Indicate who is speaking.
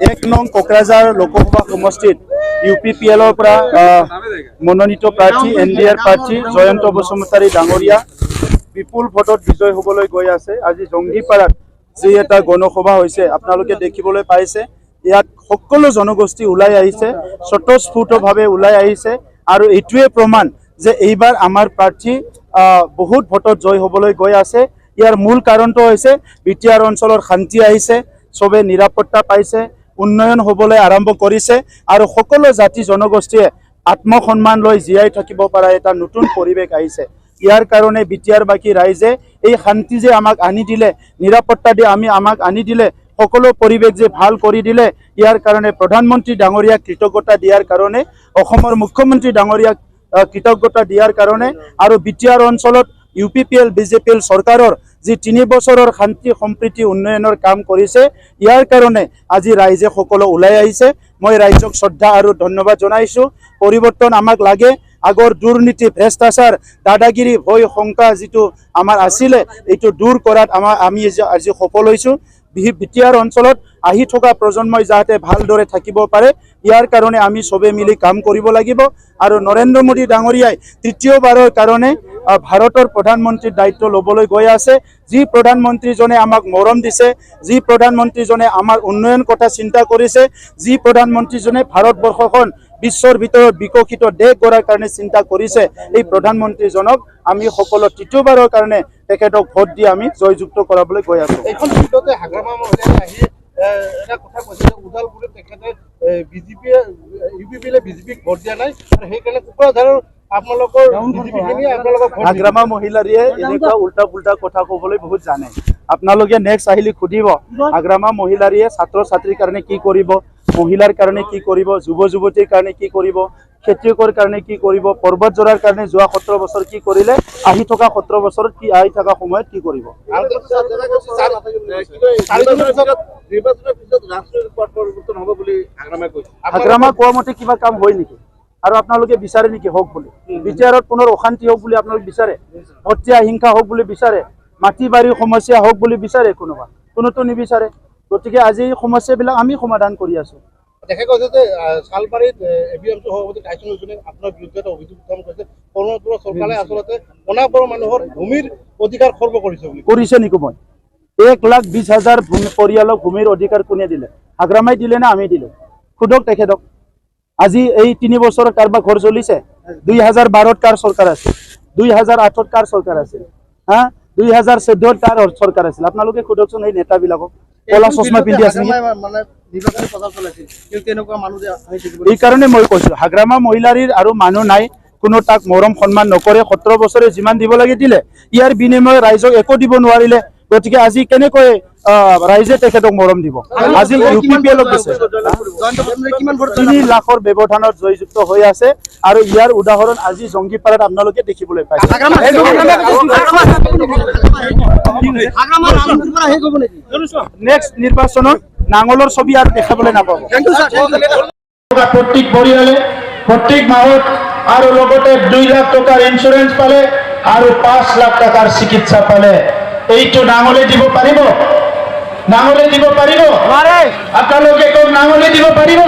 Speaker 1: এক নং কোকৰাঝাৰ লোকসভা সমষ্টিত UPPLৰ পৰা মনোনীত প্ৰাৰ্থী NDAৰ প্ৰাৰ্থী জয়ন্ত বসুমতাৰী ডাঙৰীয়া বিপুল ভোটত বিজয় হ'বলৈ গৈ আছে। আজি জংগীপাৰাত যি এটা গণসভা হৈছে আপোনালোকে দেখিবলৈ পাইছে। ইয়াত সকলো জনগোষ্ঠী ওলাই আহিছে, স্বতঃস্ফূৰ্তভাৱে ওলাই আহিছে আৰু এইটোৱে প্ৰমাণ যে এইবাৰ আমাৰ প্ৰাৰ্থী বহুত ভোটত জয় হ'বলৈ গৈ আছে। ইয়াৰ মূল কাৰণটো হৈছে বিটিআৰ অঞ্চলৰ শান্তি আহিছে, চবে নিৰাপত্তা পাইছে, উন্নয়ন হ'বলৈ আৰম্ভ কৰিছে আৰু সকলো জাতি জনগোষ্ঠীয়ে আত্মসন্মান লৈ জীয়াই থাকিব পৰা এটা নতুন পৰিৱেশ আহিছে। ইয়াৰ কাৰণে বিটিআৰবাসী ৰাইজে এই শান্তি যে আমাক আনি দিলে, নিৰাপত্তা দি আমাক আনি দিলে, সকলো পৰিৱেশ যে ভাল কৰি দিলে, ইয়াৰ কাৰণে প্ৰধানমন্ত্ৰী ডাঙৰীয়াক কৃতজ্ঞতা দিয়াৰ কাৰণে, অসমৰ মুখ্যমন্ত্ৰী ডাঙৰীয়াক কৃতজ্ঞতা দিয়াৰ কাৰণে আৰু বিটিআৰ অঞ্চলত UPPL BJPL চৰকাৰৰ যি 3 বছৰৰ শান্তি সম্প্ৰীতি উন্নয়নৰ কাম কৰিছে, ইয়াৰ কাৰণে আজি ৰাইজে সকলো ওলাই আহিছে। মই ৰাইজক শ্ৰদ্ধা আৰু ধন্যবাদ জনাইছোঁ। পৰিৱৰ্তন আমাক লাগে। আগৰ দুৰ্নীতি, ভ্ৰষ্টাচাৰ, দাদাগিৰি, ভয়, শংকা যিটো আমাৰ আছিলে, এইটো দূৰ কৰাত আমি আজি সফল হৈছোঁ। বিটিআৰ অঞ্চলত আহি থকা প্ৰজন্মই যাতে ভালদৰে থাকিব পাৰে, ইয়াৰ কাৰণে আমি চবে মিলি কাম কৰিব লাগিব। আৰু নৰেন্দ্ৰ মোদী ডাঙৰীয়াই তৃতীয়বাৰৰ কাৰণে ভাৰতৰ প্ৰধানমন্ত্ৰীৰ দায়িত্ব ল'বলৈ গৈ আছে। যি প্ৰধানমন্ত্ৰীজনে আমাক মৰম দিছে, যি প্ৰধানমন্ত্ৰীজনে আমাৰ উন্নয়ন কথা চিন্তা কৰিছে, যি প্ৰধানমন্ত্ৰীজনে ভাৰতবৰ্ষখন বিশ্বৰ ভিতৰত বিকশিত দেশ গঢ়াৰ কাৰণে চিন্তা কৰিছে, এই প্ৰধানমন্ত্ৰীজনক আমি সকলো তৃতীয়বাৰৰ কাৰণে তেখেতক ভোট দি আমি জয়যুক্ত কৰাবলৈ গৈ আছোঁ।
Speaker 2: এইখন ফিল্ডতে হাগ্ৰামা মহিলাই আহি এটা কথা কৈছে যে ওদালগুৰিত তেখেতে UPPLে BJPক ভোট দিয়া নাই আৰু সেইকাৰণে কোকৰাঝাৰৰ আপোনালোকৰ
Speaker 1: হাগ্ৰামা মহিলাৰীয়ে এনেকুৱা উল্টা পুল্টা কথা ক'বলৈ বহুত জানে। আপোনালোকে নেক্সট আহিলে সুধিব হাগ্ৰামা মহিলাৰীয়ে ছাত্ৰ ছাত্ৰীৰ কাৰণে কি কৰিব, মহিলাৰ কাৰণে কি কৰিব, যুৱ যুৱতীৰ কাৰণে কি কৰিব, খেতিয়কৰ কাৰণে কি কৰিব, পৰ্বত জোৰাৰ কাৰণে যোৱা 17 বছৰ কি কৰিলে, আহি থকা 17 বছৰত কি আহি থকা সময়ত কি কৰিব। হাগ্ৰামা কোৱা মতে কিবা কাম হয় নেকি আৰু আপোনালোকে বিচাৰে নেকি হওক বুলি? বিটিআৰত পুনৰ অশান্তি হওক বুলি আপোনালোকে বিচাৰে? হত্যা হিংসা হওক বুলি বিচাৰে? মাটি বাৰীৰ সমস্যা হওক বুলি বিচাৰে? কোনোতো নিবিচাৰে। গতিকে আজি এই সমস্যাবিলাক আমি সমাধান কৰি আছোঁ।
Speaker 2: দেখা গৈছে যে শালবাৰীত APMC সভাপতি টাইচন হুছেইনে আপোনাৰ বিৰুদ্ধে এটা অভিযোগ উত্থাপন কৰিছে, কৰ্ণাটকৰ চৰকাৰে আচলতে অনাবৰ মানুহৰ ভূমিৰ অধিকাৰ খৰ্ব কৰিছে
Speaker 1: নেকি? মই 1,20,000 পৰিয়ালক ভূমিৰ অধিকাৰ কোনে দিলে? হাগ্ৰামাই দিলে না আমি দিলোঁ? সোধক তেখেতক। আজি এই 3 বছৰত কাৰোবাৰ ঘৰ জ্বলিছে? 2012ত কাৰ চৰকাৰ আছিল? 2008ত কাৰ চৰকাৰ আছিল? 2014ত কাৰ চৰকাৰ আছিল? আপোনালোকে সোধকচোন এই নেতাবিলাকক। কলা চশমা পিন্ধি আছে। এই কাৰণে মই কৈছোঁ হাগ্ৰামা মহিলাৰীৰ আৰু মানুহ নাই, কোনো তাক মৰম সন্মান নকৰে। 17 বছৰে যিমান দিব লাগে দিলে, ইয়াৰ বিনিময়ে ৰাইজক একো দিব নোৱাৰিলে। গতিকে আজি কেনেকৈ ৰাইজে তেখেতক মৰম দিব? আজি UPPLক দিছে 3 লাখৰ ব্যৱধানত জয়যুক্ত হৈ আছে আৰু ইয়াৰ উদাহৰণ আজি জংগীপাৰাত আপোনালোকে দেখিবলৈ পাইছে। নেক্সট নিৰ্বাচনত নাঙলৰ ছবি আৰু দেখাবলৈ নাপাব।
Speaker 3: প্ৰত্যেক পৰিয়ালে প্ৰত্যেক মাহত আৰু লগতে 2 লাখ টকাৰ ইঞ্চুৰেঞ্চ পালে আৰু 5 লাখ টকাৰ চিকিৎসা পালে। এইটো নাঙলে দিব পাৰিব? নাঙলে দিব পাৰিব? আপোনালোকে কওক, নাঙলে দিব পাৰিব?